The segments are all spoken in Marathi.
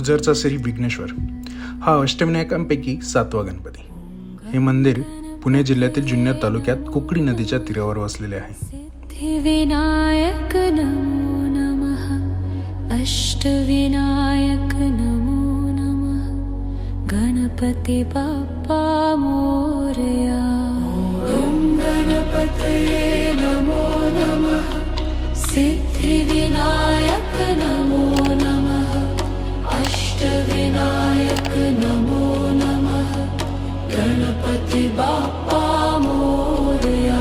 ओझरचा श्री विघ्नेश्वर हा अष्टविनायकांपैकी 7वा गणपती. हे मंदिर पुणे जिल्ह्यातील जुन्नर तालुक्यात कुकडी नदीच्या तीरावर वसलेले आहे. सिद्धिविनायक नमो नमः, अष्टविनायक नमो नमः, गणपती बाप्पा मोरया. ओम गणपतये नमो नमः, सिद्धिविनायक नमो नमः, अष्टविनायक नमो नमः, गणपती बाप्पा मोरया.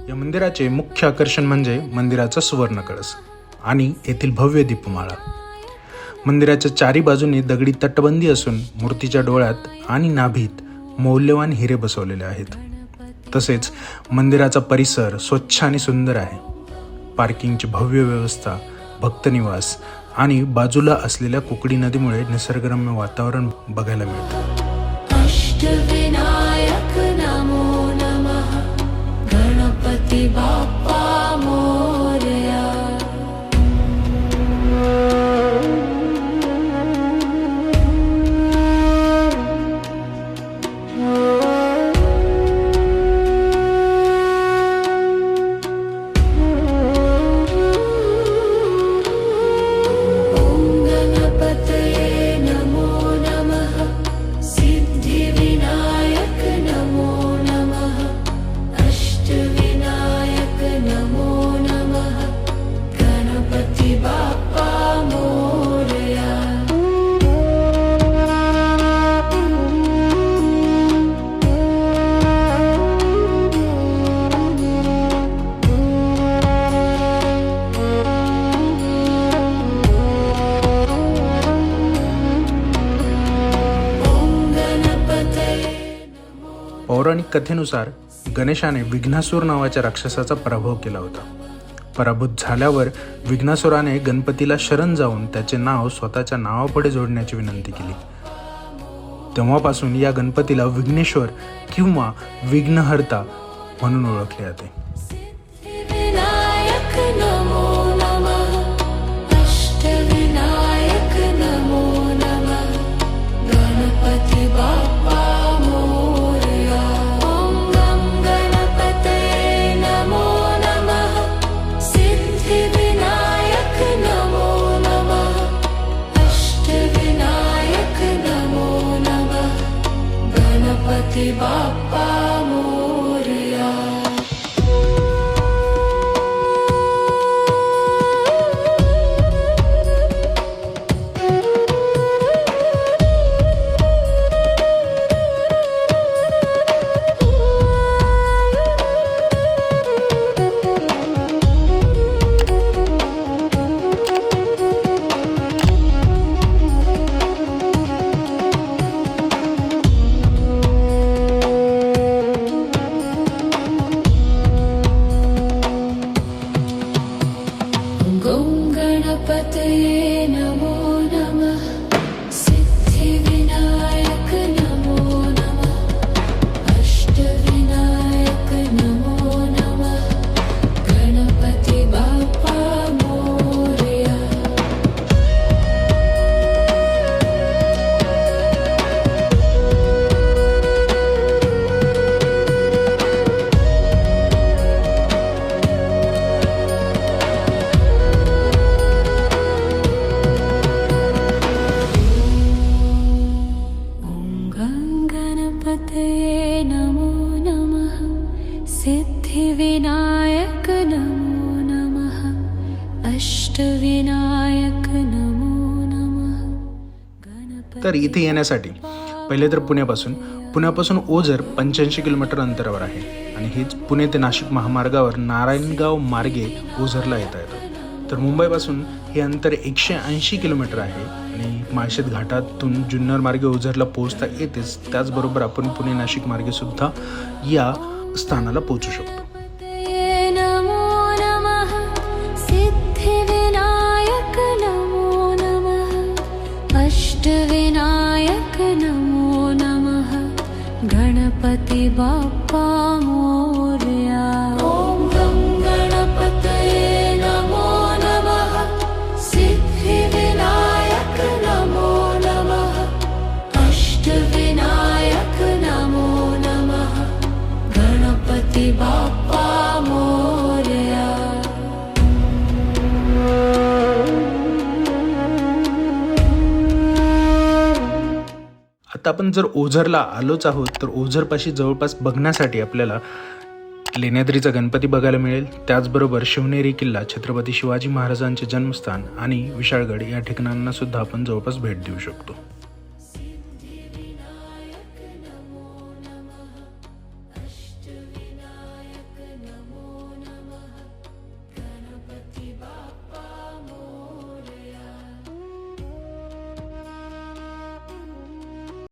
या मंदिराचे मुख्य आकर्षण म्हणजे मंदिराचा सुवर्ण कळस आणि येथील भव्य दीपमाळा. मंदिराच्या चारी बाजूने दगडी तटबंदी असून मूर्तीच्या डोळ्यात आणि नाभीत मौल्यवान हिरे बसवलेले आहेत. तसेच मंदिराचा परिसर स्वच्छ आणि सुंदर आहे. पार्किंगची भव्य व्यवस्था, भक्तनिवास आणि बाजूला असलेल्या कुकडी नदीमुळे निसर्गरम्य वातावरण बघायला मिळतं. अष्टविनायक नमो नमः, गणपती बाप्पा मोरया. पौराणिक कथेनुसार गणेशाने विघ्नासूर नावाच्या राक्षसाचा पराभव केला होता. पराभूत झाल्यावर विघ्नासुराने गणपतीला शरण जाऊन त्याचे नाव स्वतःच्या नावापुढे जोडण्याची विनंती केली. तेव्हापासून या गणपतीला विघ्नेश्वर किंवा विघ्नहर्ता म्हणून ओळखले जाते. सिद्धिविनायक नमो नमः, अष्टविनायक नमो नमः, गणपती बाप्पा मोरया. ओम गं गणपतये नमो नमः, सिद्धिविनायक नमो नमः, अष्टविनायक नमो नमः, गणपती बाप्पा मोरया. गं गणपतये नमो नमः, सिद्धिविनायक नमो नमः, अष्टविनायक नमो नमः, गणपती बाप्पा मोरया. गणपतये नमो नमः, सिद्धिविनायक नमो नमः, अष्टविनायक नमो नमः. तर इथे येण्यासाठी पहिले तर पुण्यापासून ओझर 85 किलोमीटर अंतरावर आहे आणि हेच पुणे ते नाशिक महामार्गावर नारायणगाव मार्गे ओझरला येता येतं. तर मुंबईपासून हे अंतर 180 किलोमीटर आहे आणि माळशेत घाटातून जुन्नर मार्गे ओझरला पोहोचता येतेच. त्याचबरोबर आपण पुणे नाशिक मार्गे सुद्धा या स्थानाला पोहोचू शकतो. नमो नमः, सिद्धिविनायक नमो नमः, अष्टविनायक नमो नमः, गणपती बाप्पा मोरया. ओम गं गणपतये नमो नमः, सिद्धिविनायक नमो आपण जर ओझरला आलोच आहोत तर ओझरपाशी जवळपास बघण्यासाठी आपल्याला लेण्याद्रीचा गणपती बघायला मिळेल. त्याचबरोबर शिवनेरी किल्ला, छत्रपती शिवाजी महाराजांचे जन्मस्थान आणि विशाळगड या ठिकाणांना सुद्धा आपण जवळपास भेट देऊ शकतो.